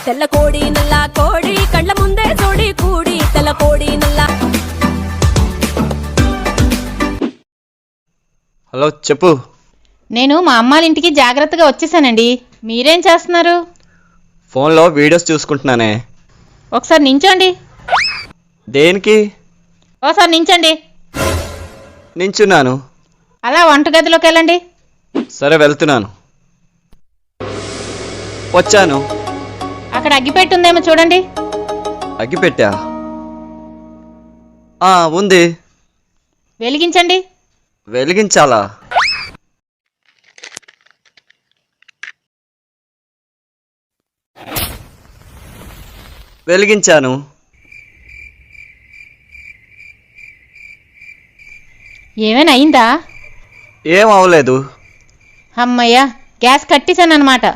తెల్ల కోడి నల్ల కోడి కళ్ళ ముందే తోడి కూడి తెల్ల కోడి నల్ల. హలో చెప్పు. నేను మా అమ్మాళ్ళ ఇంటికి జాగ్రత్తగా వచ్చేసానండి. మీరేం చేస్తున్నారు? ఫోన్లో వీడియోస్ చూసుకుంటున్నానే. ఒకసారి నించోండి. దేనికి? ఓసారి నించండి. నించున్నాను. అలా వంటగదిలోకి వెళ్ళండి. సరే వెళ్తున్నాను. వచ్చాను. అక్కడ అగ్గిపెట్టి ఉందేమో చూడండి. అగ్గిపెట్టా? ఉంది. వెలిగించండి. వెలిగించాలా? వెలిగించాను. ఏమైనా అయిందా? ఏం అవలేదు. అమ్మయ్య, గ్యాస్ కట్టేశానన్నమాట.